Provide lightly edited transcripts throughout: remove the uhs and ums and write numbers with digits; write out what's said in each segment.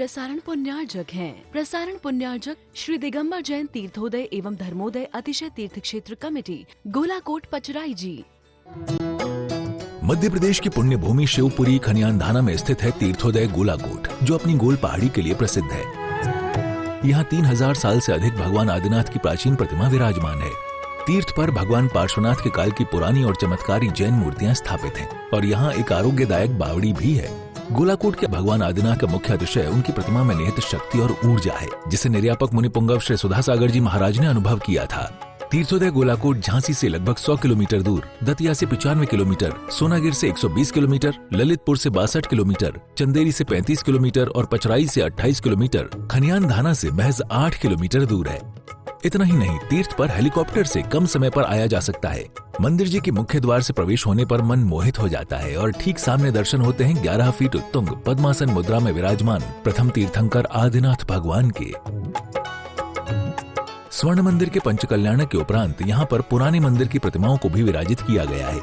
प्रसारण पुण्यार्जक हैं। प्रसारण पुण्यार्जक श्री दिगंबर जैन तीर्थोदय एवं धर्मोदय अतिशय तीर्थ क्षेत्र कमेटी, गोलाकोट पचराई जी। मध्य प्रदेश की पुण्य भूमि शिवपुरी खनियानधाना में स्थित है तीर्थोदय गोलाकोट, जो अपनी गोल पहाड़ी के लिए प्रसिद्ध है। यहाँ 3000 साल से अधिक भगवान आदिनाथ की प्राचीन प्रतिमा विराजमान है। तीर्थ पर भगवान पार्श्वनाथ के काल की पुरानी और चमत्कारी जैन मूर्तियां स्थापित हैं और यहाँ एक आरोग्यदायक बावड़ी भी है। गोलाकोट के भगवान आदिनाथ का मुख्य अतिशय उनकी प्रतिमा में निहित शक्ति और ऊर्जा है, जिसे निर्यापक मुनि पुंगव श्री सुधासागर जी महाराज ने अनुभव किया था। तीर्थोदय गोलाकोट झांसी से लगभग 100 किलोमीटर दूर, दतिया से 95 किलोमीटर, सोनागिर से 120 किलोमीटर, ललितपुर से 62 किलोमीटर, चंदेरी से 35 किलोमीटर और पचराई से 28 किलोमीटर, खनियानधाना से महज 8 किलोमीटर दूर है। इतना ही नहीं, तीर्थ पर हेलीकॉप्टर से कम समय पर आया जा सकता है। मंदिर जी के मुख्य द्वार से प्रवेश होने पर मन मोहित हो जाता है और ठीक सामने दर्शन होते हैं 11 फीट उत्तुंग पद्मासन मुद्रा में विराजमान प्रथम तीर्थंकर आदिनाथ भगवान के। स्वर्ण मंदिर के पंचकल्याण के उपरांत यहाँ पर पुराने मंदिर की प्रतिमाओं को भी विराजित किया गया है,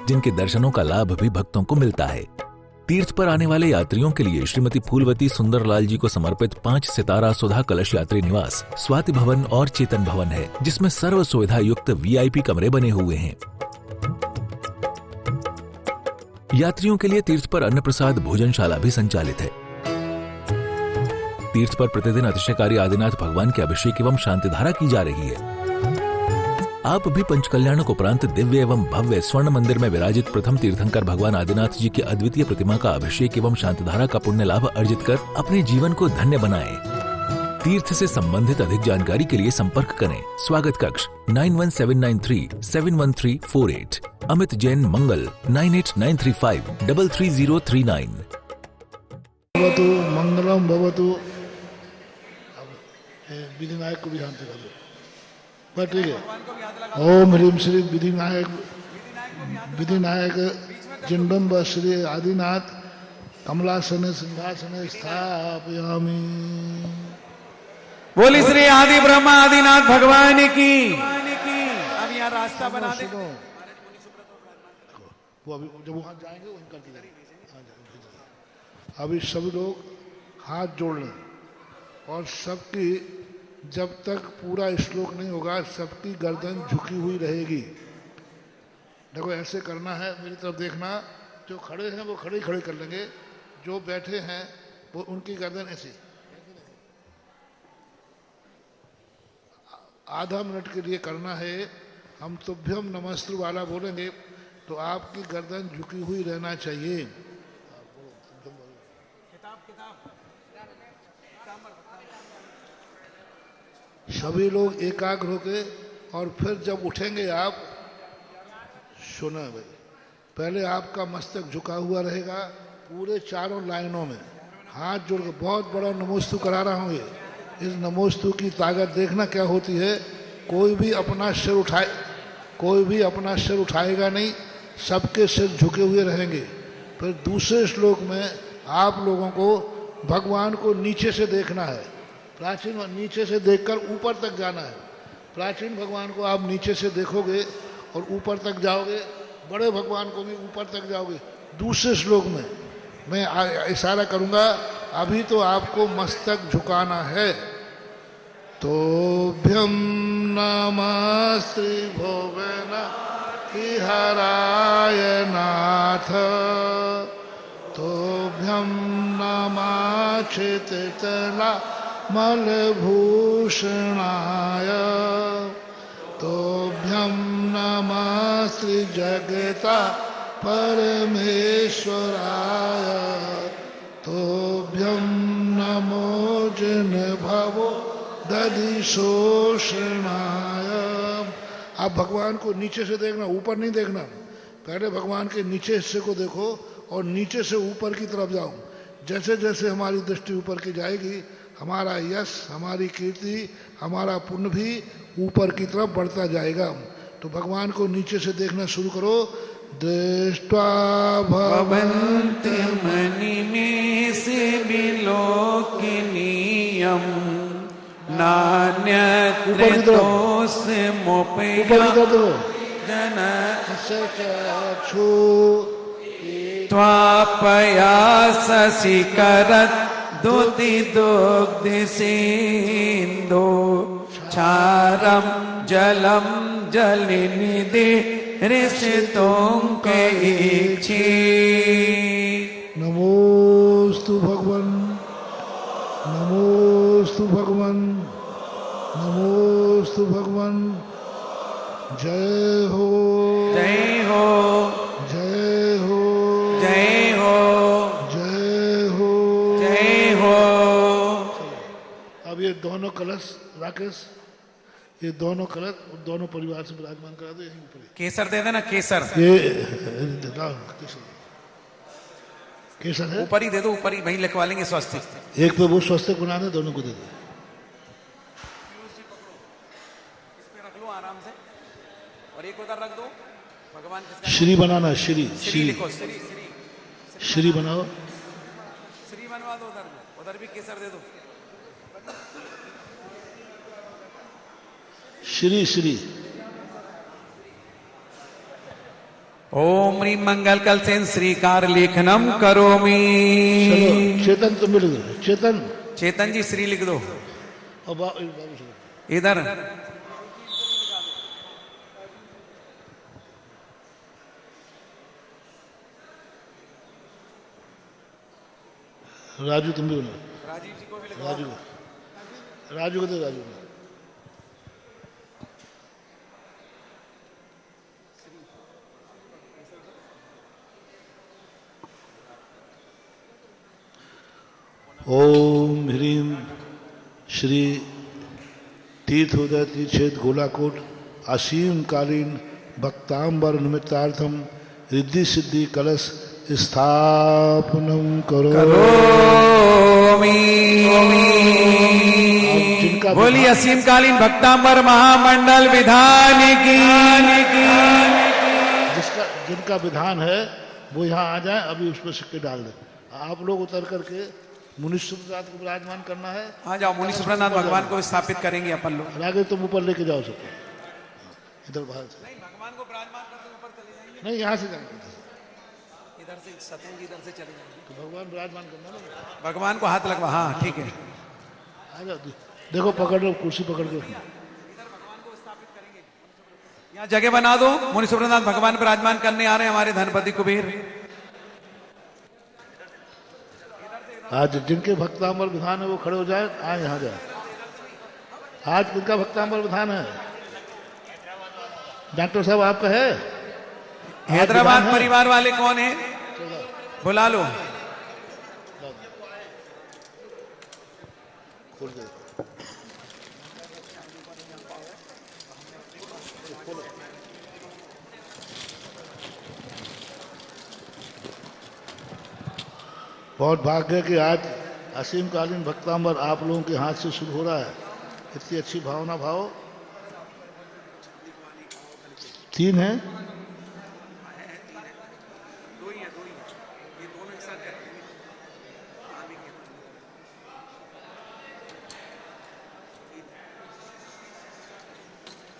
जिनके दर्शनों का लाभ भी भक्तों को मिलता है। तीर्थ पर आने वाले यात्रियों के लिए श्रीमती फूलवती सुंदरलाल जी को समर्पित 5 सितारा सुधा कलश यात्री निवास, स्वाति भवन और चेतन भवन है, जिसमें सर्व सुविधा युक्त VIP कमरे बने हुए हैं। यात्रियों के लिए तीर्थ पर अन्न प्रसाद भोजनशाला भी संचालित है। तीर्थ पर प्रतिदिन अतिशयकारी आदिनाथ भगवान के अभिषेक एवं शांतिधारा की जा रही है। आप भी पंचकल्याणक उपरांत दिव्य एवं भव्य स्वर्ण मंदिर में विराजित प्रथम तीर्थंकर भगवान आदिनाथ जी की अद्वितीय प्रतिमा का अभिषेक एवं शांतिधारा का पुण्य लाभ अर्जित कर अपने जीवन को धन्य बनाएं। तीर्थ से संबंधित अधिक जानकारी के लिए संपर्क करें। स्वागत कक्ष 9179371348, अमित जैन मंगल 9893533039। भवतु मंगलम भवतु। विधि नायक को भी जानते कर लो, बस ठीक है। ओम ह्रीम श्री विधि नायक जिंडम्ब श्री आदिनाथ कमलासन सिंहासन स्थापयामि। बोली श्री आदि ब्रह्मा आदिनाथ भगवान की। अब यहाँ रास्ता बना दे। वो अभी जब वहां जाएंगे वहीं कर देंगे। अभी सभी लोग हाथ जोड़ लें और सबकी, जब तक पूरा श्लोक नहीं होगा, सबकी गर्दन झुकी हुई रहेगी। देखो ऐसे करना है, मेरी तरफ देखना। जो खड़े हैं वो खड़े खड़े कर लेंगे, जो बैठे हैं वो उनकी गर्दन ऐसी। आधा मिनट के लिए करना है। हम तुभ्यम नमस्ते वाला बोलेंगे तो आपकी गर्दन झुकी हुई रहना चाहिए। सभी लोग एकाग्र होके, और फिर जब उठेंगे आप, सुना भाई, पहले आपका मस्तक झुका हुआ रहेगा पूरे चारों लाइनों में, हाथ जोड़ के बहुत बड़ा नमोस्तु करा रहा हूँ। ये इस नमोस्तु की ताकत देखना क्या होती है। कोई भी अपना सिर उठाएगा नहीं, सबके सिर झुके हुए रहेंगे। फिर दूसरे श्लोक में आप लोगों को भगवान को नीचे से देखना है। प्राचीन नीचे से देखकर ऊपर तक जाना है। प्राचीन भगवान को आप नीचे से देखोगे और ऊपर तक जाओगे, बड़े भगवान को भी ऊपर तक जाओगे। दूसरे श्लोक में मैं इशारा करूंगा, अभी तो आपको मस्तक झुकाना है। तो भ्यम नमस्ते भुवन हराय नाथ, तो भ्यम नमः मलभूषणाय, तोभ्यं नमः श्री जगता परमेश्वराय, तोभ्यं नमो जिन भवो दधिशोषणाय। आप भगवान को नीचे से देखना, ऊपर नहीं देखना। पहले भगवान के नीचे हिस्से को देखो और नीचे से ऊपर की तरफ जाओ। जैसे जैसे हमारी दृष्टि ऊपर की जाएगी, हमारा यश, हमारी कीर्ति, हमारा पुण्य भी ऊपर की तरफ बढ़ता जाएगा। तो भगवान को नीचे से देखना शुरू करो। दृष्ट्वा भवन्ति मनिमेषे विलोकिनीयम् नान्यत्रितोऽस्मुपैजन त्वापयाससि करत् दुति दुग्ध सिंधु क्षारम जलम जलनिधि ऋषितुंके इक्षि। नमोस्तु भगवन, नमोस्तु भगवन, नमोस्तु भगवन। जय हो, जय हो, जय हो, जय हो, जय हो, जय हो। अब ये दोनों कलश राकेश, ये दोनों कलश दोनों परिवार से विराजमान करा दो यहीं ऊपर। केसर दे देना, केसर। ये केसर है, ऊपर ही दे दो, ऊपर ही वहीं लिखवा लेंगे स्वस्तिक। एक तो वो स्वस्तिक बना दे, दोनों को दे दो। रख लो आराम से, और एक उधर रख दो। भगवान श्री बनाना, श्री श्री श्री लिखो, श्री श्री श्री बनाओ। श्री बनवा दो, उधर भी केसर दे दो। श्री श्री। ओम ह्रीं मंगल कलसेन श्रीकार लेखनम करोमि। चलो चेतन तुम भी लिख दो, चेतन। चेतन जी श्री लिख दो और बाबू से इधर। राजू तुम भी बनाओ, राजीव जी को भी लिखो। राजू राजू को दे, राजू को। ओम ह्रीम श्री तीर्थोदय तीर्थेद गोलाकोट असीम कालीन भक्तांबर निमित्तार्थम रिद्धि सिद्धि कलश स्थापनम करो। जिनका बोली असीम कालीन भक्तांबर महामंडल विधान की। जिनका विधान है वो यहाँ आ जाए, अभी उस पर सिक्के डाल दे। आप लोग उतर करके मुनि सुप्रनाथ को विराजमान करना है। आ जाओ, मुनि सुप्रनाथ भगवान को स्थापित करेंगे अपन लोग। आगे तुम ऊपर लेके जाओ सबको, इधर बाहर से नहीं, भगवान को विराजमान करके ऊपर चले जाएंगे। नहीं, यहाँ से जाएंगे, इधर से सत्येंद्र जी इधर से चले जाएंगे। तो भगवान विराजमान करना ना। भगवान को हाथ लगवा, हाँ ठीक है। आ जाओ, देखो पकड़ लो, कुर्सी पकड़ के रखना। यहाँ जगह बना दो, मुनि सुप्रनाथ भगवान विराजमान करने आ रहे हैं हमारे धनपति कुबेर। आज जिनके भक्तांबर विधान है वो खड़े हो जाए, आए यहाँ जाए। आज किनका भक्तांबर विधान है? डॉक्टर साहब आपका है? हैदराबाद परिवार वाले कौन है? बुला लो। खोल दे। बहुत भाग्य है कि आज असीम कालीन भक्तांबर आप लोगों के हाथ से शुरू हो रहा है। इतनी अच्छी भावना भाव। 3 है,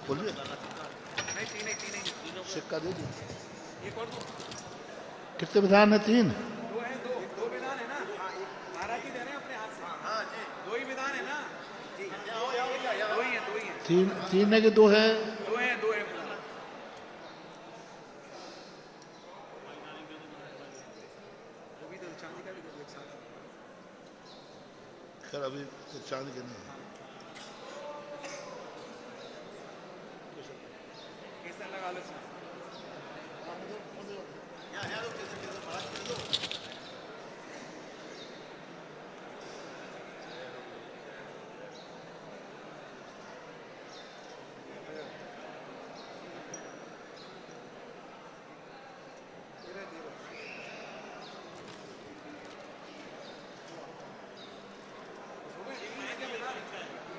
बोलिए। सिक्का दे दीजिए। कितने विधान है? 3। तीन है कि 2 है? खैर अभी तो चांद के नहीं है।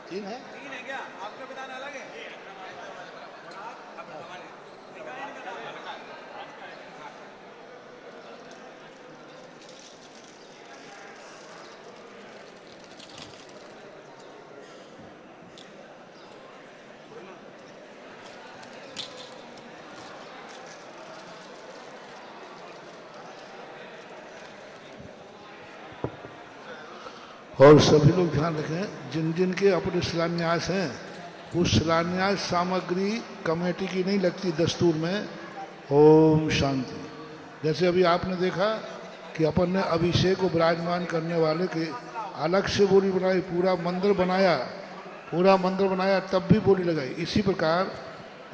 तीन है? 3 है क्या? आपका विधान अलग है? और सभी लोग ध्यान रखें, जिन जिन के अपने शिलान्यास हैं, उस शिलान्यास सामग्री कमेटी की नहीं लगती दस्तूर में। ओम शांति। जैसे अभी आपने देखा कि अपन ने अभिषेक को विराजमान करने वाले के अलग से बोली बनाई, पूरा मंदिर बनाया तब भी बोली लगाई। इसी प्रकार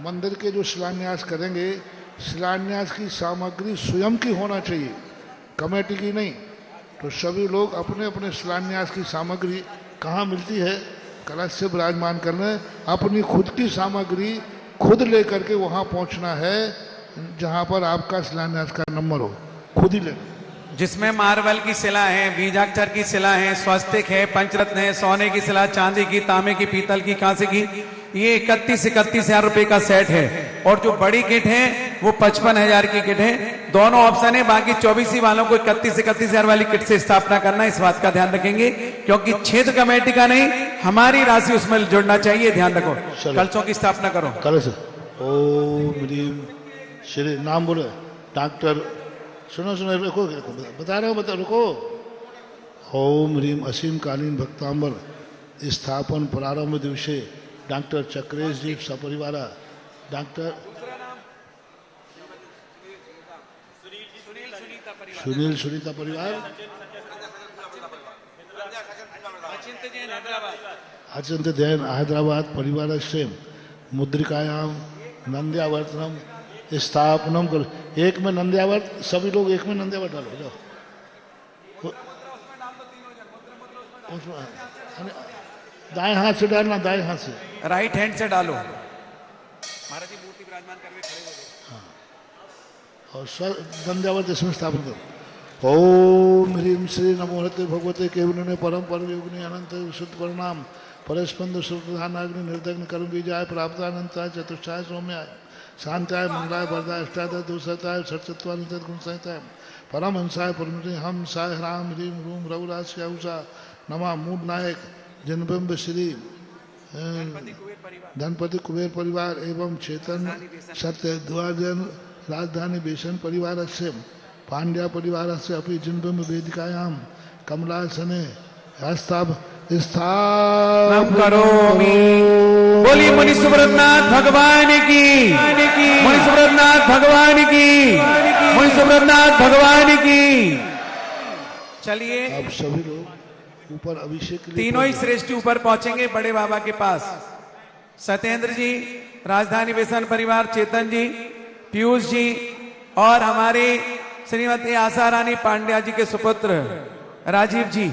मंदिर के जो शिलान्यास करेंगे, शिलान्यास की सामग्री स्वयं की होना चाहिए, कमेटी की नहीं। तो सभी लोग अपने अपने शिलान्यास की सामग्री कहाँ मिलती है, कलश से विराजमान करने, अपनी खुद की सामग्री खुद लेकर के वहाँ पहुँचना है जहाँ पर आपका शिलान्यास का नंबर हो, खुद ही लेना। जिसमें मार्बल की शिला है, बीजाक्षर की शिला है, स्वस्तिक है, पंचरत्न है, सोने की शिला, चांदी की, तांबे की, पीतल की, कांसे की, ये 31 हजार रुपए का सेट है। और जो बड़ी किट है वो 55,000 की किट है। दोनों ऑप्शन है। बाकी 24 वालों को 31 हजार वाली किट से स्थापना करना, इस बात का ध्यान रखेंगे, क्योंकि क्षेत्र कमेटी का नहीं, हमारी राशि उसमें जुड़ना चाहिए, ध्यान रखो। कलशों की स्थापना करो। कलश ओम ह्रीम श्री, नाम बोलो। डॉक्टर सुनो रुको, बता रहा हूँ, रुको। ओम ह्रीम असीम कालीन भक्तांबर स्थापन प्रारंभ दिवसे डॉक्टर चक्रेश जी सपरिवार, डॉक्टर सुनील सुनीता परिवार, अचिंत जैन हैदराबाद परिवार से मुद्रिकायाम नंद्यावर्तनम स्थापनम करो। एक में नंद्यावर्त, सभी लोग एक में नंद्यावर्त डालो, जाओ। दाएं हाथ से डालना, दाएं हाथ से, राइट हैंड से डालो। महाराज जी मूर्ति विराजमान करके खड़े हो जाओ। हाँ। और नंद्यावर्त इसमें स्थापन करो। ओम ह्रीम श्री नमोहते भगवते केवलने परम परम योगिनी अनंत शुद्ध परिणाम परस्पंद सुधानाग्नि निर्दग्न कर्म बीजाय प्राप्तानंताय चतुष्टाय सौम्याय शांताय मंगलाय वरदाय अष्टादश दुसताय षट्चत्वारिंशत् गुण संहिताय परम हंसाय परमति हम साय राम ह्रीम रूम रघुराज उषा नमा मूड नायक जनबिंब श्री धनपति कुबेर परिवार एवं चेतन सत्य द्वाजन राजधानी बेसन परिवार से पांड्या परिवार से अपनी जनबिंब वेदिकायाम कमलासने हस्ताभ स्थापन करोमि। बोली मुनि सुब्रतनाथ भगवान की, मुनि सुब्रतनाथ भगवान की, मुनि सुब्रतनाथ भगवान की। चलिए अब सभी लोग ऊपर अभिषेक के लिए तीनों ही श्रेष्ठी ऊपर पहुंचेंगे बड़े बाबा के पास। सत्येंद्र जी राजधानी बेसन परिवार, चेतन जी, पीयूष जी और हमारे श्रीमती आशा रानी पांड्या जी के सुपुत्र राजीव जी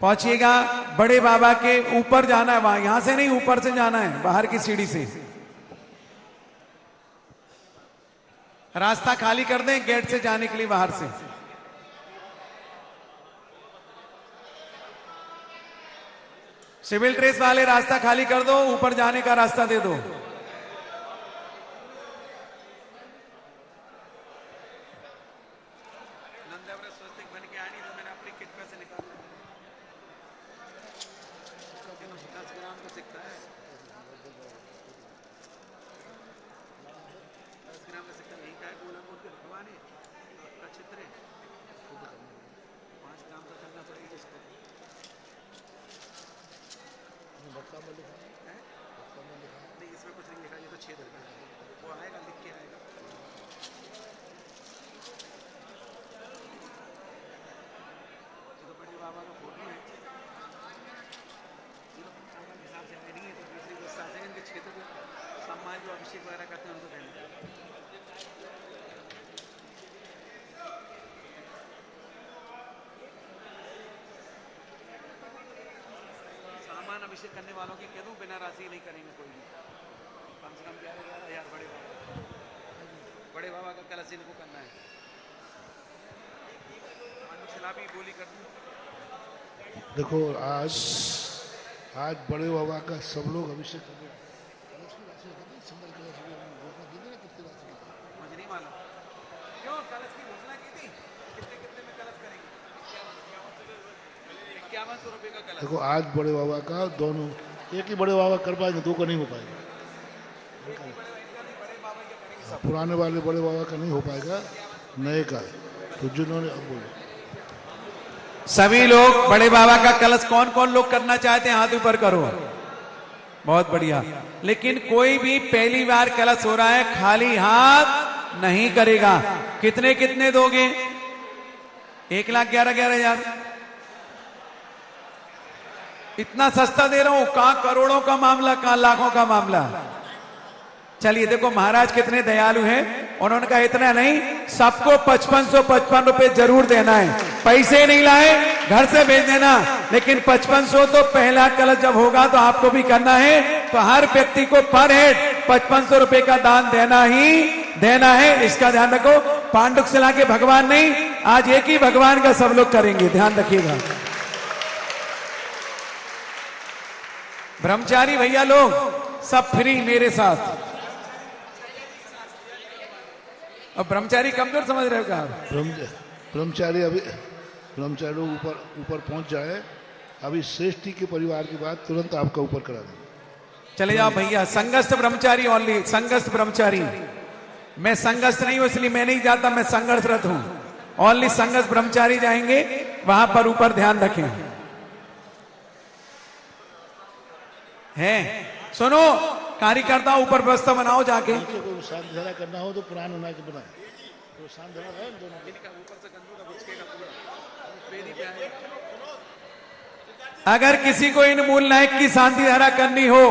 पहुंचिएगा। बड़े बाबा के ऊपर जाना है, वहां यहां से नहीं, ऊपर से जाना है, बाहर की सीढ़ी से। रास्ता खाली कर दें गेट से जाने के लिए बाहर से। सिविल ड्रेस वाले रास्ता खाली कर दो, ऊपर जाने का रास्ता दे दो। अभिषेक करने वालों की कह दूं बिना राशि नहीं करेंगे कोई भी। कम से कम 11,000 बड़े बाबा का कलश इनको करना है। भी बोली कर दूं। देखो आज बड़े बाबा का सब लोग अभिषेक कर दो। मुझे नहीं मालूम क्यों कलश की घोषणा की थी, कितने कितने में कलश करेंगे। 5100 रुपए का कलश। देखो आज बड़े बाबा का दोनों, एक ही बड़े बाबा कर पाएंगे, दो का नहीं हो पाएगा। पुराने वाले बड़े बाबा का नहीं हो पाएगा, नए का। तो जिन्होंने अब बोलो सभी लोग बड़े बाबा का कलश कौन कौन लोग करना चाहते हैं, हाथ ऊपर करो। बहुत बढ़िया। लेकिन कोई भी पहली बार कलश हो रहा है खाली हाथ नहीं करेगा। कितने कितने दोगे? 1,11,11,000। इतना सस्ता दे रहा हूं, कहां करोड़ों का मामला, कहां लाखों का मामला। चलिए देखो महाराज कितने दयालु हैं, उन्होंने कहा इतना नहीं, सबको 5555 रुपए जरूर देना है। पैसे नहीं लाए घर से भेज देना, लेकिन 5500 तो पहला कलश जब होगा तो आपको भी करना है। तो हर व्यक्ति को पर हेड 5500 रुपए का दान देना ही देना है, इसका ध्यान रखो। पांडुक शिला के भगवान नहीं, आज एक ही भगवान का सब लोग करेंगे, ध्यान रखिएगा। ब्रह्मचारी भैया लोग सब फ्री मेरे साथ। अब ब्रह्मचारी कमजोर समझ रहे हो क्या? ब्रह्मचारी अभी ब्रह्मचारी लोग ऊपर पहुंच जाए, अभी श्रेष्ठी के परिवार की बात तुरंत आपका ऊपर करा दें। चले जाओ भैया। संघस्थ ब्रह्मचारी ओनली, संघस्थ ब्रह्मचारी। मैं संघस्थ नहीं हूं इसलिए मैं नहीं जाता, मैं संघर्षरत हूं। ओनली संघस्थ ब्रह्मचारी जाएंगे, वहां पर ऊपर ध्यान रखें। है सुनो, कार्यकर्ता ऊपर व्यवस्था बनाओ जाके। शांत धारा करना हो तो पुराण होना के बनाए, तो शांत धारा है दोनों। अगर किसी को इन मूल नायक की शांति धारा करनी हो,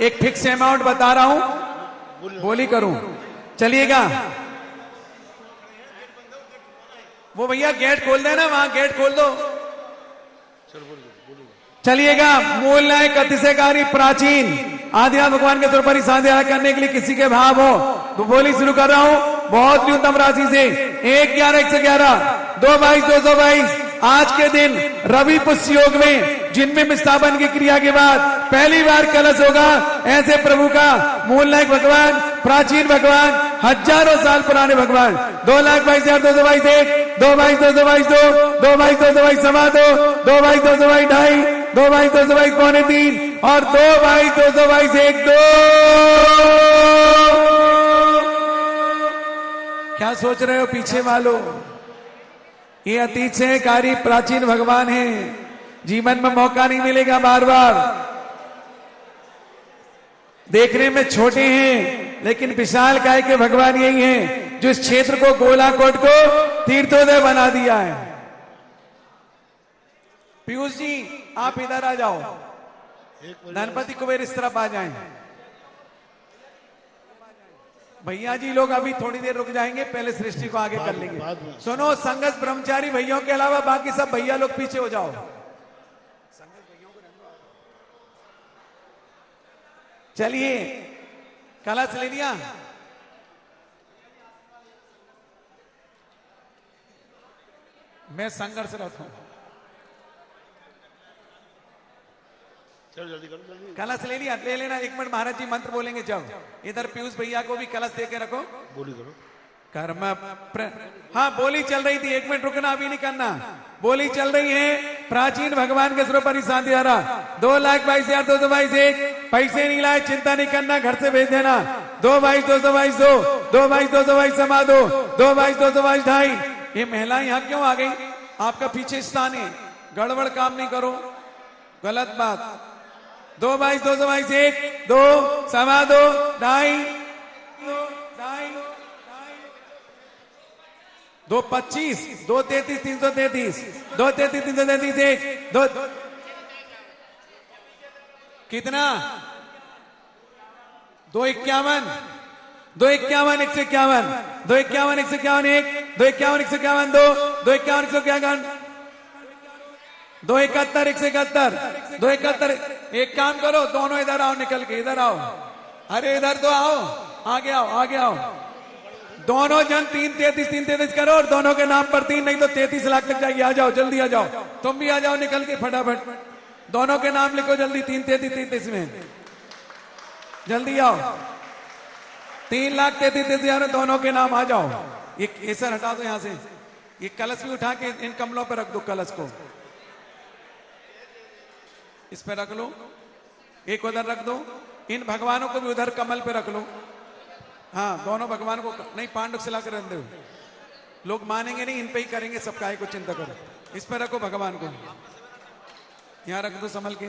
एक फिक्स अमाउंट बता रहा हूं, बोली करूं, चलिएगा। वो भैया गेट खोल देना, वहां गेट खोल दो। चलिएगा। मूल नायक अतिशयकारी प्राचीन आदिनाथ भगवान के तौर पर शांति धारा करने के लिए किसी के भाव हो तो बोली शुरू कर रहा हूं। बहुत न्यूनतम राशि से 1,11,111, 2,22,222। आज के दिन रवि पुष्य योग में जिनमें स्थापन की क्रिया के बाद पहली बार कलश होगा। ऐसे प्रभु का मूल नायक भगवान, प्राचीन भगवान, हजारों साल पुराने भगवान। 2,22,222, 2,22,222, 2,22,222 सवा 2, 2,22,222 ढाई, 2,22,222 पौने 3 और 2,22,222 1 2। क्या सोच रहे हो पीछे वालों? ये अतिशयकारी प्राचीन भगवान है, जीवन में मौका नहीं मिलेगा बार बार। देखने में छोटे हैं लेकिन विशाल काय के भगवान यही हैं जो इस क्षेत्र को, गोलाकोट को तीर्थोदय बना दिया है। पीयूष जी आप इधर आ जाओ, गणपति कुबेर इस तरफ आ जाएं। भैया जी लोग अभी थोड़ी देर रुक जाएंगे, पहले सृष्टि को आगे कर लेंगे। सुनो, संघस्थ ब्रह्मचारी भैयों के अलावा बाकी सब भैया लोग पीछे हो जाओ। चलिए, कलश ले लिया। मैं संघर्षरत हूं। जल्दी करो, जल्दी। कलश ले लिया, ले लेना। 1 मिनट महाराज जी मंत्र बोलेंगे जब। इधर पीयूष भैया को भी कलश दे के रखो। बोली करो। कर्म हाँ, बोली चल रही थी, 1 मिनट रुकना, अभी नहीं करना। बोली चल रही है। प्राचीन भगवान के स्वरूप पर शांति धारा 2,22,222 पैसे नहीं लाए, चिंता नहीं करना, घर से भेज देना। 2,22,222 2,22,222 समा 2, 2,22,222 ढाई। ये महिला यहाँ क्यों आ गई? आपका पीछे स्थान है, गड़बड़ काम नहीं करो, गलत बात। 2,22,222 1 2 सवा 2 ढाई 2,25 2,33 333 2,33 333 1 2 कितना 2,51 2,51 151 2,51 151 1 2,51 151 2 2,51 151 2,71 171 2,71। एक काम करो, दोनों इधर आओ, निकल के इधर आओ। अरे इधर तो आओ, आगे आओ, आगे आओ। दोनों जन 3,33 करो और दोनों के नाम पर 3, नहीं तो 33 लाख तक जाएगी। आ जाओ, जल्दी आ जाओ, तुम भी आ जाओ निकल के फटाफट। दोनों के नाम लिखो जल्दी, 3,33 में जल्दी आओ। 3,33,000 में दोनों के नाम आ जाओ। ये केसर हटा दो यहां से, ये कलश भी उठा के इन कमलों पर रख दो। कलश को इस पे रख लो, एक उधर रख दो। इन भगवानों को भी उधर कमल पे रख लो। हाँ, दोनों भगवान को नहीं, पांडुक शिला कर रख दो। लोग मानेंगे नहीं, इन पे ही करेंगे सबका, को चिंता करो। इस पर रखो भगवान को, यहाँ रख दो संभल के।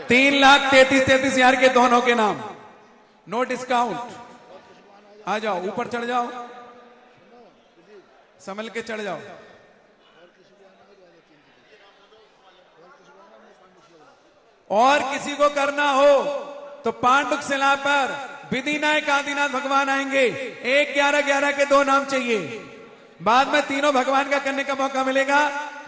3,33,33,000 के दोनों के नाम, नो डिस्काउंट। आ जाओ, ऊपर चढ़ जाओ, संभल के चढ़ जाओ। और किसी को करना हो तो पांडुक शिला पर विधिनायक आदिनाथ भगवान आएंगे। 1-11-11 के 2 नाम चाहिए। बाद में तीनों भगवान का करने का मौका मिलेगा।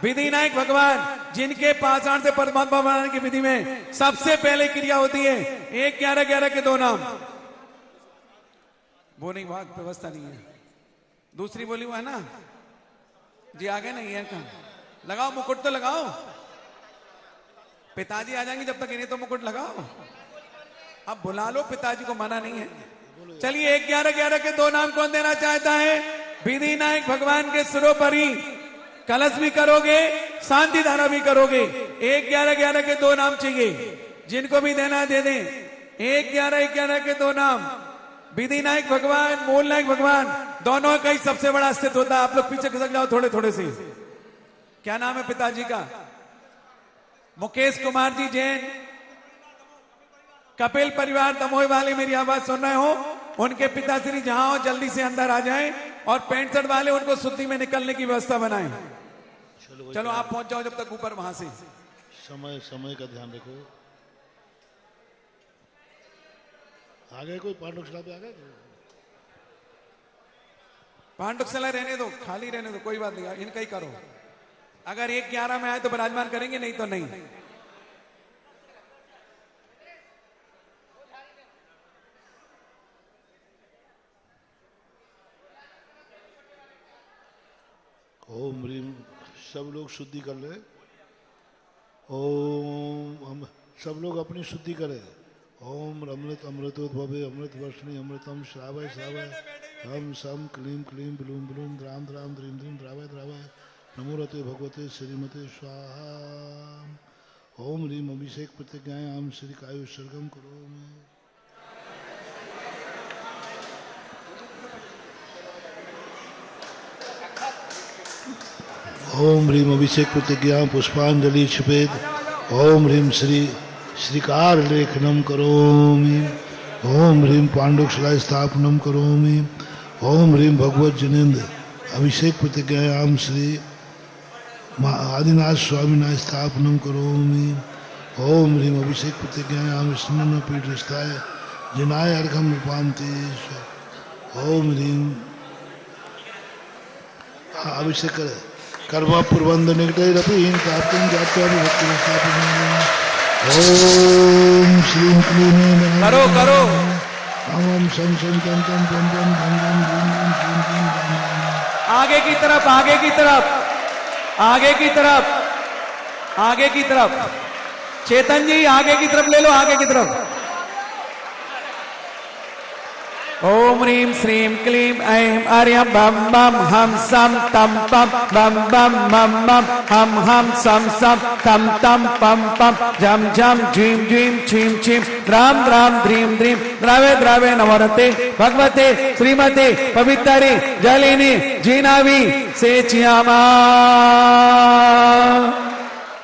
विधिनायक भगवान जिनके पाषाण से परमात्मा बनाने की विधि में सबसे पहले क्रिया होती है। 1-11-11 के 2 नाम। वो नहीं, वहां व्यवस्था नहीं है। दूसरी बोली हुआ है ना जी, आगे नहीं है कहां? लगाओ मुकुट तो लगाओ, पिताजी आ जाएंगे जब तक इन्हें तो मुकुट लगाओ। अब बुला लो, पिताजी को मना नहीं है। चलिए 1-11-11 के 2 नाम कौन देना चाहता है? विधिनायक भगवान के सिरों पर ही कलश भी करोगे, शांति धारा भी करोगे। 1-11-11 के 2 नाम चाहिए, जिनको भी देना दे दें। 1-11-11 के 2 नाम। विधिनायक भगवान, मूलनायक भगवान, दोनों का ही सबसे बड़ा अस्तित्व होता है। आप लोग पीछे खिसक जाओ थोड़े थोड़े से। क्या नाम है पिताजी का? मुकेश कुमार जी जैन। कपिल परिवार दमोह वाले मेरी आवाज सुन रहे हो, उनके पिताश्री जहां हो जल्दी से अंदर आ जाएं और 65 वाले उनको शुद्धि में निकलने की व्यवस्था बनाएं। चलो आप पहुंच जाओ जब तक ऊपर वहां से। समय का ध्यान रखो। आगे कोई पांडुक शिला पे आ गए? पांडुक शिला रहने दो, खाली रहने दो, कोई बात नहीं, इनका ही करो। अगर 1-11 में आए तो विराजमान करेंगे, नहीं तो नहीं। ओम ह्रीम, सब लोग शुद्धि कर ले। ओम, हम सब लोग अपनी शुद्धि करें। ओम अमृत अमृतोद्भवे अमृत वर्षिणी अमृतम श्रावय श्रावय हम सम क्लीम क्लीम ब्लूम ब्लूम द्राम द्राम द्रीम द्रीम द्रावय द्रावय नमो रते भगवते श्रीमते स्वाहा। ओम ह्रीम अभिषेक प्रतिज्ञाएं आम श्री कायु सर्गम करो। ओम ह्रीम अभिषेक प्रतिज्ञा पुष्पांजलि क्षिपेद। ओम ह्रीम श्री श्रीकार लेखनम करोमि। ओम ह्रीम पांडुक शिला स्थापनम करोमि। ओम ह्रीम भगवत जनेन्द्र अभिषेक प्रतिज्ञायाम श्री आदिनाथ स्वामिना स्थापनम करोमि। ओम ह्रीम अभिषेक प्रतिज्ञायाम स्नन पीठस्थाय जिनाय अर्घम रूपांते। ओम ह्रीम अभिषेक करे। कर्मा पूर्वंद निकटैरपि प्राप्तिं जात्यापि भक्तिं स्थापयामि। ओम श्री क्लीं करो करो। ओम शं शं तं तं तं तं तं तं तं। आगे की तरफ, आगे की तरफ, आगे की तरफ, आगे की तरफ। चेतन जी आगे की तरफ ले लो, आगे की तरफ। ओम ह्रीम श्रीम क्लीम ऐं आर्यम बम बम हम सम तम पम बम बम मम मम हम हम सम सम तम तम पम पम झम झम झीम झीम छीम छीम द्राम द्राम ध्रीम ध्रीम द्रावे द्रावे नवरते भगवते श्रीमते पवित्री जलिनी जीनावी से चियामा।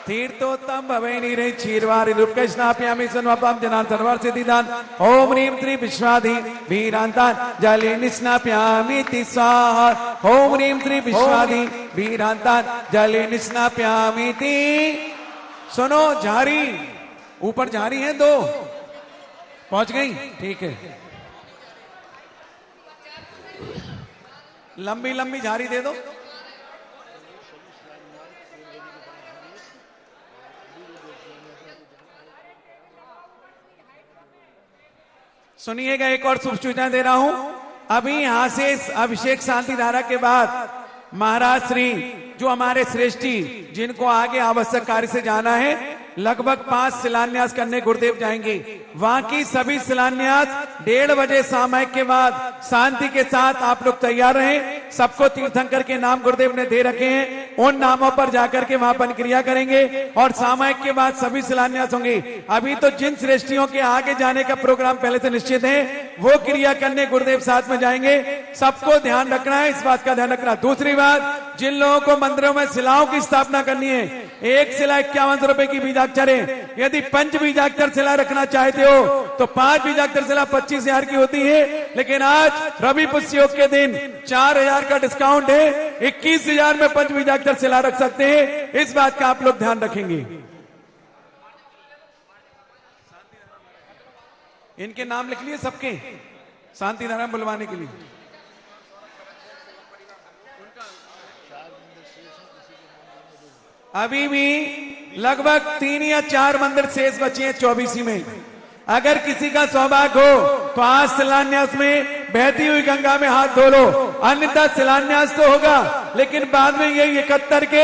तीर्थोत्तम भवैनी रे क्षीरवारी रूपके स्नाप्यामि सन्वपम जनान सर्वर सिद्धिदान। ओम ह्रीम त्रि विश्वाधि वीरांतान जले निस्नाप्यामि स्वाहा। ओम ह्रीम त्रि विश्वाधि वीरांतान जले निस्नाप्यामि। सुनो झारी, ऊपर झारी है 2 पहुंच गई, ठीक है। लंबी लंबी झारी दे दो। सुनिएगा, एक और शुभ सूचना दे रहा हूं। अभी यहां से अभिषेक शांति धारा के बाद महाराज श्री जो हमारे श्रेष्ठी जिनको आगे आवश्यक कार्य से जाना है, लगभग 5 शिलान्यास करने गुरुदेव जाएंगे। वहां की सभी शिलान्यास 1:30 बजे सामयिक के बाद शांति के साथ आप लोग तैयार रहें। सबको तीर्थंकर के नाम गुरुदेव ने दे रखे हैं। उन नामों पर जाकर के वहां पर क्रिया करेंगे और सामायिक के बाद सभी शिलान्यास होंगे। अभी तो जिन श्रेष्ठियों के आगे जाने का प्रोग्राम पहले से निश्चित है वो क्रिया करने गुरुदेव साथ में जाएंगे। सबको ध्यान रखना है, इस बात का ध्यान रखना। दूसरी बात, जिन लोगों को मंदिरों में शिलाओं की स्थापना करनी है, एक शिला 51 रुपए की बीजाक्षर है। यदि 5 बीजाक्षर शिला रखना चाहते हो तो 5 बीजाक्षर शिला 25,000 की होती है, लेकिन आज रवि पुष्य योग के दिन 4,000 का डिस्काउंट है, 21,000 में 5 बीजाक्षर शिला रख सकते हैं। इस बात का आप लोग ध्यान रखेंगे। इनके नाम लिख लिए सबके, शांति नारायण बुलवाने के लिए। अभी भी लगभग 3 या 4 मंदिर शेष बचे हैं 24 में। अगर किसी का सौभाग्य हो तो आज शिलान्यास में बहती हुई गंगा में हाथ धो लो, अन्यथा शिलान्यास तो होगा लेकिन बाद में ये 71 के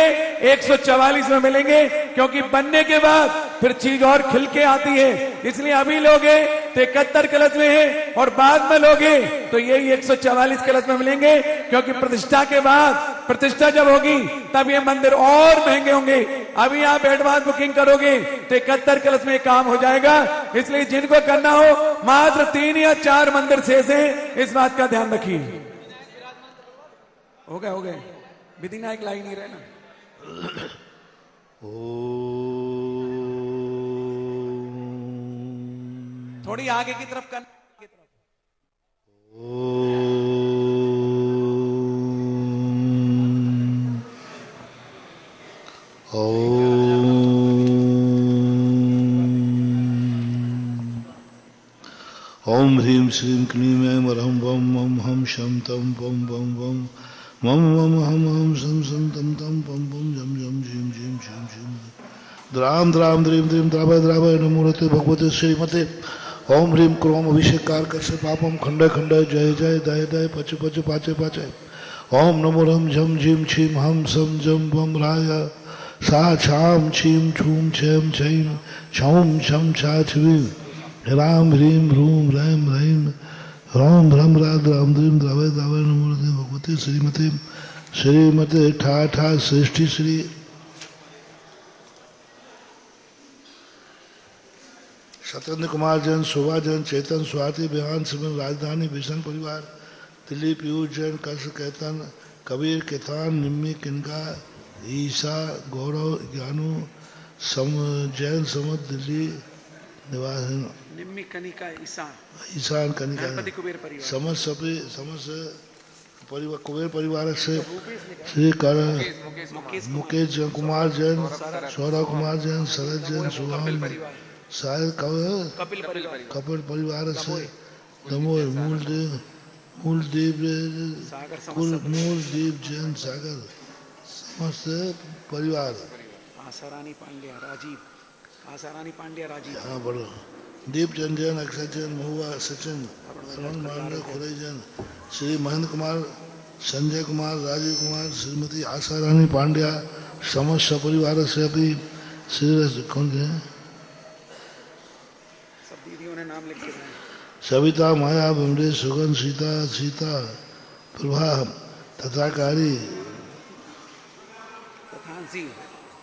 144 में मिलेंगे, क्योंकि बनने के बाद फिर चीज और खिल के आती है। इसलिए अभी लोगे तो 71 कलश में है और बाद में लोगे तो यही 144 कलश में मिलेंगे, क्योंकि प्रतिष्ठा के बाद, प्रतिष्ठा जब होगी तब ये मंदिर और महंगे होंगे। अभी आप एडवांस बुकिंग करोगे तो 71 कलश में काम हो जाएगा। इसलिए जिनको करना हो, मात्र 3 या 4 मंदिर शेष हैं, इस बात का ध्यान रखिए। हो गए विधि नायक लाई नहीं रहे ना। थोड़ी आगे की तरफ करना। ओम ह्रीं श्रीं क्लीं ऐं वरहं वं मं हम शं तं पं वं वं मं वं हम हम सं सं तं तं पं पं जं जं झीं झीं झीं झीं द्रां द्रां द्रीं द्रीं द्रावय द्रावय नमोते भगवते श्रीमते। ओम ह्रीं क्रोम अभिषेकार कस्य पापम खंड खंड जय जय दय दय पच पच पाचे पाचे। ओम नमो रम झम झीं छीं हम सं जं वं राय सा छाम छीं छूं छेम छैं छौं छम छा छवीं राम ह्रीं ह्रूं रैं रैं राम राम राम राम द्रीं द्रावय द्रावय नमोते भगवते श्रीमते। श्रीमते ठा ठा सृष्टि श्री सत्येंद्र कुमार जैन, शोभा जैन, चेतन, स्वाति, बेहान, सिमरन, राजधानी, भीषण परिवार, दिल्ली, पीयूष जैन, कर्ष, केतन, कबीर, केतान, निम्मी, किनका, ईशा, गौरव, ज्ञानू, जैन, समत, दिल्ली निवास, निम्मी, कनिका, ईशान, कनिका, समस्त परिवार, कुबेर परिवार से श्री कर मुकेश जैन, कुमार जैन, सौरभ कुमार जैन, शरद जैन, शुभम, शायद कपिल परिवार से नमो मूलदीप जैन, सागर समस्त परिवार, आसारानी पांड्या राजीव, हाँ बड़ो, दीप जैन जैन, अक्षय जैन, महुआ सचिन, अरुण मांडे, खुरई जैन, श्री महेंद्र कुमार, संजय कुमार, राजीव कुमार, श्रीमती आशारानी पांड्या, समस्त परिवार से अभी श्री कौन है नाम लिख के सविता, माया, बिमरे, सुगन, सीता प्रभा, तथाकारी,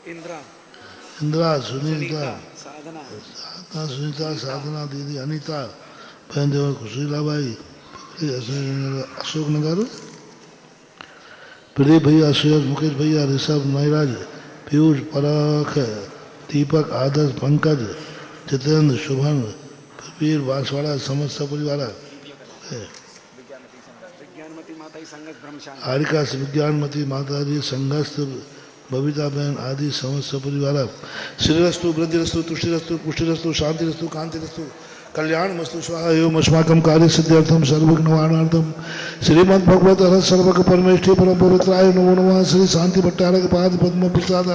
इंद्रा, सुनीता, साधना दीदी, अनीता, बहन देवर, खुशीलाबाई, अशोक नगर, प्रदीप भैया, सुयश, मुकेश भैया, ऋषभ, नयराज, पीयूष, पराख, दीपक, आदर्श, पंकज, जितेंद्र, शुभन, वीर, बांसवाड़ा, समस्त परिवार, हारिका विज्ञानमती माता जी, संघस्थ, बबीता बहन आदि समस्त परिवार, श्रीरस्तु, वृद्धिरस्तु, तुष्टिरस्तु, पुष्टिरस्तु, शांतिरस्तु, कांतिरस्तु, कल्याणमस्तु, स्वाहा एवं अस्माकं कार्य सिद्ध्यर्थम सर्वविघ्नवारणार्थम श्रीमद् भगवत हर सर्वक परमेष्ठी परम पवित्राय नमो नमः। श्री शांति भट्टारक पाद पद्म प्रसाद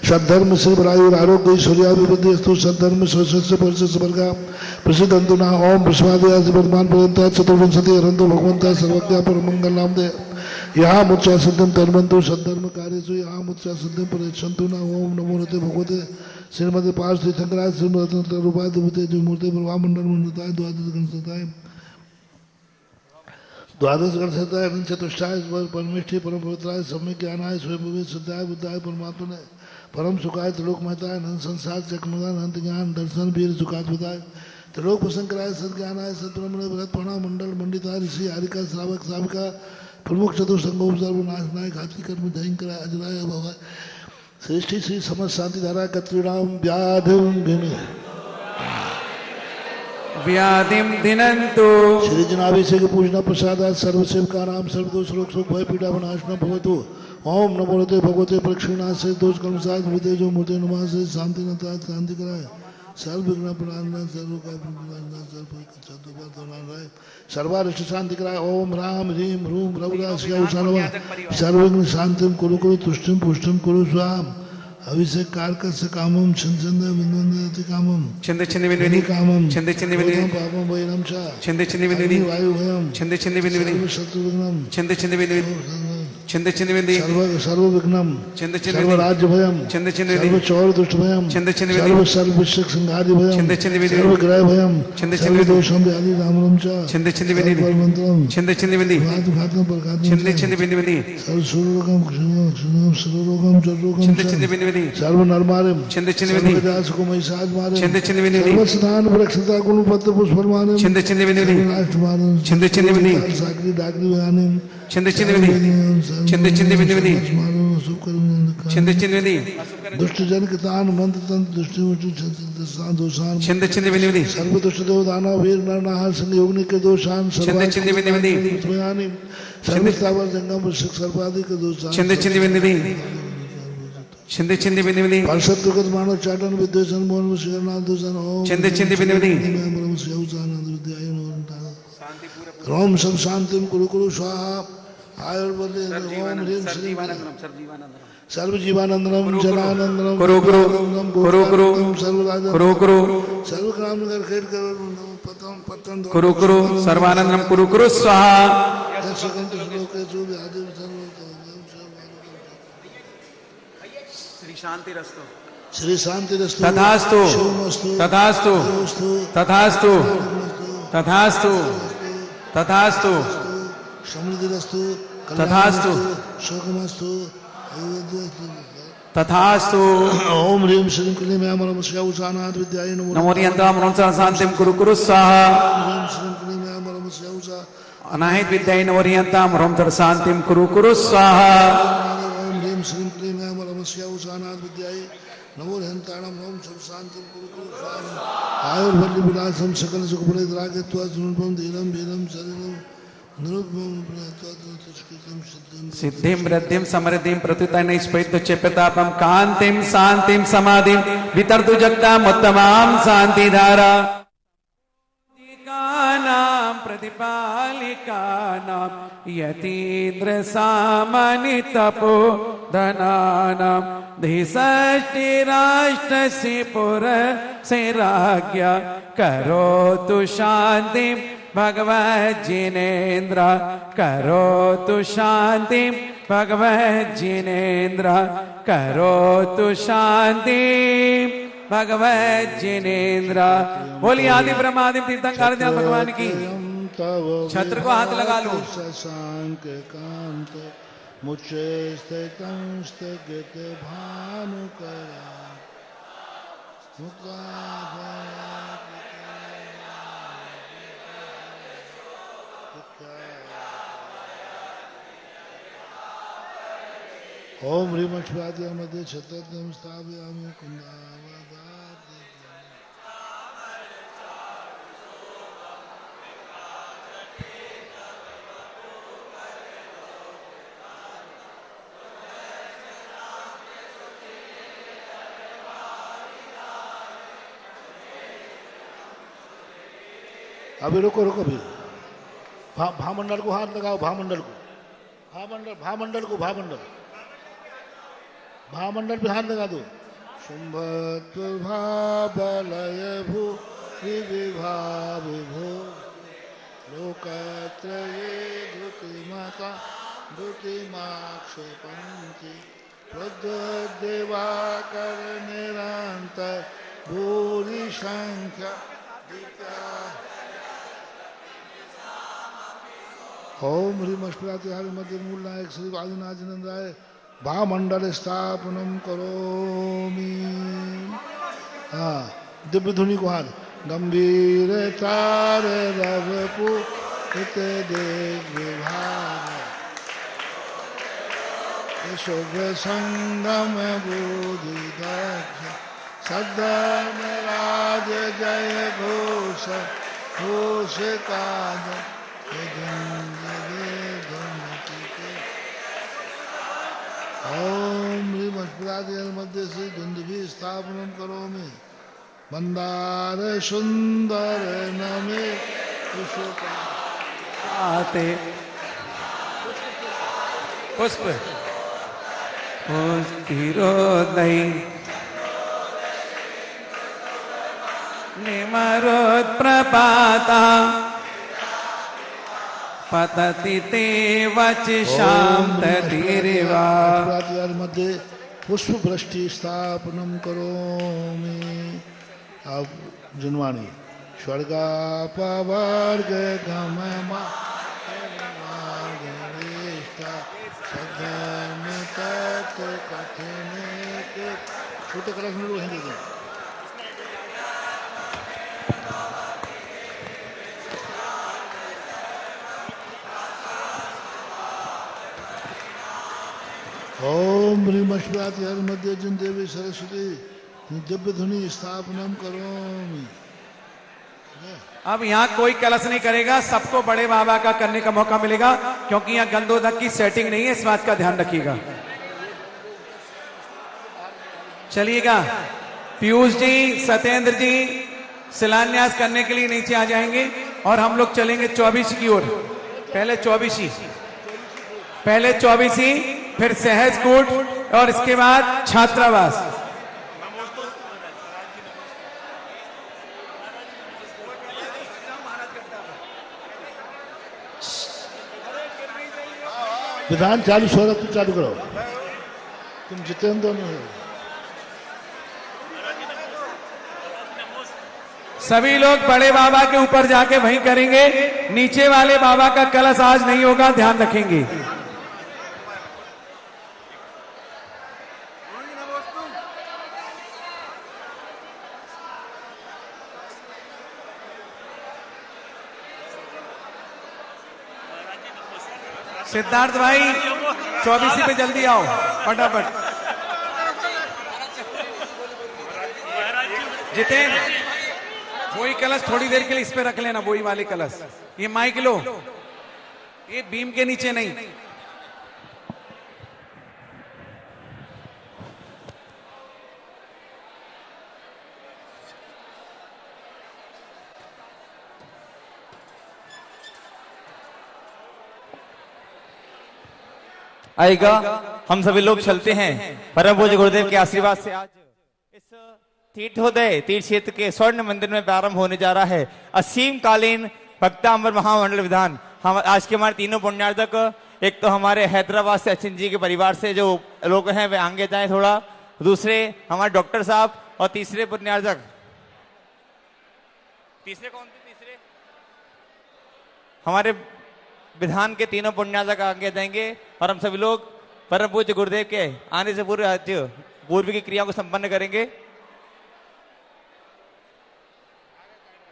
सद्धर्म श्री बलायुर आरोग्य ऐश्वर्याभिवृद्धि अस्तु। सद्धर्म स्वस्य परिशस्य वर्गा प्रसिद्धंतु ना। ओम विश्वादयासि वर्तमान पर्यंत चतुर्विंशति हरन्तु भगवन्तः सर्वज्ञ परमंगल नाम दे। यहाँ मुच्चा सिद्धम तन्वन्तु सद्धर्म कार्यसु यहाँ मुच्चा सिद्धम परिच्छन्तु ना। ओम नमो नते भगवते श्रीमते पार्थ श्री शंकराचार्य श्री रूपाय देवते जो मूर्ति प्रभा मंडल मंडताय द्वादश गणताय द्वादश गणसताय चतुष्टाय परमेष्ठी परम पवित्राय सम्य ज्ञानाय स्वयं सिद्धाय बुद्धाय परमात्मने परम सुखाय त्रिलोक महताय नंद संसार चक्रमदान अनंत ज्ञान दर्शन वीर सुखात बुधाय त्रिलोक प्रसंकराय सद्ज्ञानाय सद्ब्रह्मणे भरत प्रणा मंडल मंडिताय ऋषि हारिका श्रावक श्राविका प्रमुख चतुर्संगों सर्वनाशनाय घाती कर्म दयंकराय अजराय भवाय श्रेष्ठी श्री समस्त शांति धारा कत्रिणाम व्याधिम दिनंतु श्री जनाभिषेक पूजना प्रसादात सर्वसेवका नाम सर्वदोष रोग शोक भय पीड़ा विनाशना भवतु ओम नमो भगवते प्रक्षिणा से दोष कर्म साध मृत्य जो मूर्ति नुमा से शांति नता शांति कराए सर्व विघ्न प्रणाम सर्व का सर्वारिष्ट शांति कराए ओम राम ह्रीम ह्रूम रघुरा सर्व विघ्न शांतिम कुरु कुरु तुष्टिम पुष्टिम कुरु स्वाम अभिषेक कारकस्य कामम छंद विन्दति कामम छंद विन्दति कामम छंद विन्दति पापम वैरम च छंद विन्दति वायु भयम छंद विन्दति शत्रु विघ्नम छंद विन्दति छंद विन्दति सर्व विघ्नम छंद सर्व राज्य भयम छंद सर्व चौर दुष्ट भयम छंद सर्व सर्व विषक संघादि भयम छंद सर्व ग्रह भयम छंद सर्व दोषम व्याधि रामरम च छंद विन्दति मंत्रम छंद विन्दति भात भातम प्रकाशम छंद विन्दति सर्व सुरोगम सुरोगम जरोगम छंद विन्दति सर्व नरमारम छंद सर्व विदास को महिषाद मारम छंद विन्दति सर्व स्नान वृक्षता गुण पत्र पुष्पमानम छंद विन्दति राष्ट्र मारम छंद विन्दति सागरी डागरी बयानम छंद विन्दति छंद विन्दति छंद विन्दति दुष्ट जन के तान मंत्र तंत्र दुष्टि दोषान छंद विन्दति सर्व दुष्ट देव दानव वीर नर नाहर संग योगनि के दोषान छंद विन्दति सर्व स्थावर जंगम वृश्चिक सर्वादि के दोषान छंद विन्दति छंद विन्दति पार्षद गत मानव चाटन विद्वेषण मोहन वशीकरणाद दोषान ओम छंद विन्दति ब्रह्म सेवचान विद्याय ओम सब शांतिम कुरु कुरु स्वाहा आयुर्वेद ओम ह्रीम श्री सर्व जीवानंदनम जनानंदनम कुरु कुरु कुरु कुरु सर्वराज कुरु कुरु सर्व काम नगर खेड़ कर पतम पतन कुरु कुरु सर्वानंदनम कुरु कुरु स्वाहा दशकंत श्लोक जो व्याधि सर्व श्री शांति रस्तो श्री शांति रस्तु तथास्तु तथास्तु तथास्तु तथास्तु तथास्तु समृद्धि रस्तु तथास्तु शोकमस्तु तथास्तु ओम ह्रीम श्रीं क्लीं ऐं परम शिवसानाथ विद्याय नमो नमो नियंताम शांतिम कुरु कुरु स्वाहा ह्रीम श्रीं क्लीं ऐं परम शिवसा अनाहित विद्याय नमो नियंताम शांतिम कुरु कुरु स्वाहा ओम ह्रीम श्रीं क्लीं ऐं परम शिवसानाथ विद्याय नमो नियंताणम ओम सब शांतिम कुरु कुरु स्वाहा आयुर्वल्ली विलासम सकल सुख प्रदायत्वा सुनपम धीरम वीरम शरीरम सिद्धिं वृद्धिं समृद्धिं प्रत्युतन स्फैत्य प्रतापम कांतिम शांतिम समाधिं वितर्तु जगतामुत्तमां शांतिधारा नाम प्रतिपालिकानां यतीन्द्र सामानि तपो धनानां धिषष्टि राष्ट्रस्य पुर से राज्ञा करोतु शांतिं भगवज्जिनेन्द्र करोतु शांतिं भगवज्जिनेन्द्र करोतु शांतिं भगवज्जिनेन्द्र। बोलिए आदि ब्रह्मादि तीर्थंकर भगवान की। छत्र को हाथ लगा लो। शशांक कांत मुचे स्थितं स्थगित भानुकरा ओम ह्रीम अष्टवाद्या मध्ये छत्रम स्थापयामि कुंदावदात। अभी रुको रुको भी भामंडल को हाथ लगाओ। भामंडल को भामंडल को भामंडल पे हाथ लगा दो। शुंभत्व भाबलय भू विभा विभो लोकत्रये धृतिमाता धृतिमाक्षेपन्ति प्रद्योद्देवाकर निरन्तर भूरि संख्या ओम ह्रीम अष्टाध्यायी मध्य मूल नायक श्री आदिनाथनंदाय भामंडल स्थापनम करोमि। हाँ, दिव्य धुनि को हाथ। गंभीर तार रव पुत देव विभाग शुभ संगम बोधि दक्ष सदन राज जय घोष घोष काज ओम ह्रीम अष्टाध्यायी मध्य से धुंधुभि स्थापनम करोमि। मंदार सुंदर नमे आते पुष्प पुष्पिरोदय निमरोत्प्रपाता पतति ते वचशां ततिरिवा। मध्य पुष्प वृष्टि स्थापनम करोमि। अब जुनवाणी स्वर्गापवर्ग गम छोटे कलश में लोग हिंदी दें। ओम ह्रीम अष्टाध्यायी मध्य जिन देवी सरस्वती दिव्य धुनि स्थापनम करोमि। अब यहाँ कोई कलश नहीं करेगा, सबको बड़े बाबा का करने का मौका मिलेगा, क्योंकि यहाँ गंधोदक की सेटिंग नहीं है, इस बात का ध्यान रखिएगा। चलिएगा, पीयूष जी, सत्येंद्र जी शिलान्यास करने के लिए नीचे आ जाएंगे और हम लोग चलेंगे 24 की ओर। पहले 24 फिर सहज कूट और इसके बाद छात्रावास। विधान चालू हो रहा, तुम चालू करो, तुम जितेंद्र में हो। सभी लोग बड़े बाबा के ऊपर जाके वहीं करेंगे, नीचे वाले बाबा का कलश आज नहीं होगा, ध्यान रखेंगे। सिद्धार्थ भाई 24 पे जल्दी आओ फटाफट। जितेंद्र वही कलश थोड़ी देर के लिए इस पे रख लेना, वही वाले कलश। ये माइक लो, ये बीम के नीचे नहीं। आएगा, हम सभी लोग चलते हैं परम पूज्य गुरुदेव के आशीर्वाद से। आज इस तीर्थोदय तीर्थ क्षेत्र के स्वर्ण मंदिर में प्रारंभ होने जा रहा है असीम कालीन भक्तांबर महामंडल विधान। हम आज के हमारे तीनों पुण्यार्जक, एक तो हमारे हैदराबाद से अचिन जी के परिवार से जो लोग हैं वे आगे जाएं थोड़ा, दूसरे हमारे डॉक्टर साहब और तीसरे पुण्यार्जक, तीसरे कौन थे? तीसरे हमारे विधान के तीनों पुण्यार्जक आगे जाएंगे और हम सभी लोग परम पूज्य गुरुदेव के आने से पूर्व की क्रिया को संपन्न करेंगे।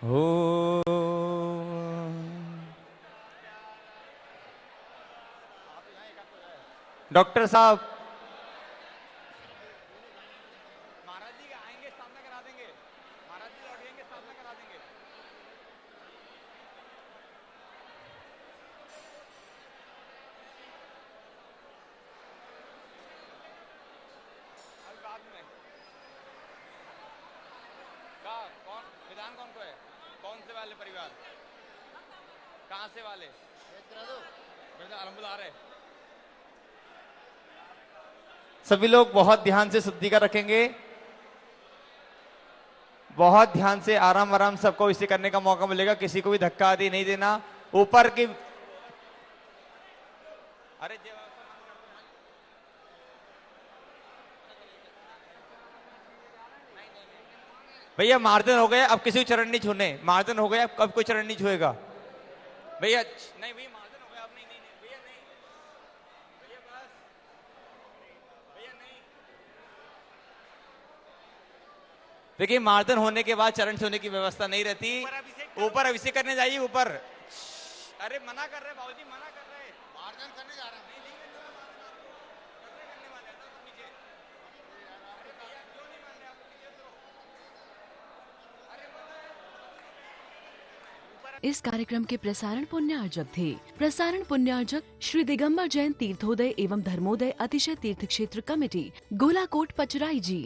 ओ डॉक्टर साहब महाराज जी आएंगे, स्थापना करा देंगे। महाराज जी लौटेंगे, स्थापना करा देंगे। कौन विधान कौन को है? कौन से वाले परिवार? कहां से वाले? बुला रहे। सभी लोग बहुत ध्यान से शुद्धि का रखेंगे, बहुत ध्यान से आराम आराम सबको इसे करने का मौका मिलेगा, किसी को भी धक्का आदि नहीं देना। ऊपर की अरे भैया मार्जन हो गया, अब किसी को चरण नहीं छूने। मार्जन हो गया, अब कोई चरण नहीं छुएगा भैया। नहीं भैया मार्जन हो गया, अब देखिए मार्दन होने के बाद चरण छूने की व्यवस्था नहीं रहती। ऊपर अभिषेक करने जाइए ऊपर। अरे मना कर रहे बाबूजी, मना कर रहे। मार्दन करने जा रहा हूं। इस कार्यक्रम के प्रसारण पुण्यार्जक थे। प्रसारण पुण्यार्जक श्री दिगंबर जैन तीर्थोदय एवं धर्मोदय अतिशय तीर्थ क्षेत्र कमेटी, गोलाकोट पचराई जी।